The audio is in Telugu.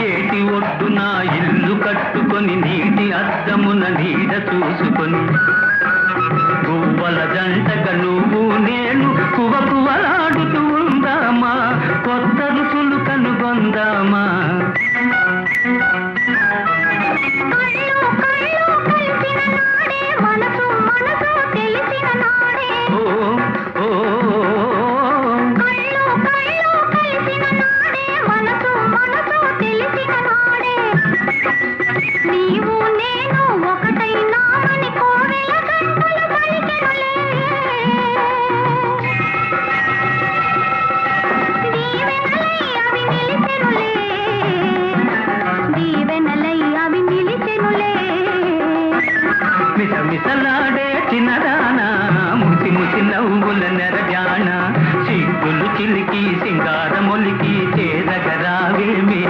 ఏటి ఒడ్డున ఇల్లు కట్టుకొని నీటి అద్దమున నీడ చూసుకొని పువ్వుల జంటగా నువ్వు నేను కువకువలాడుతూ ఉందామా కొత్త రుచులు కనుగొందామా మిసమిసలాడే చిన్నదానా ముసి ముసి నవ్వుల నెరజాన సిగ్గులు చిలికి సింగారమొలికి చేరగరావేమి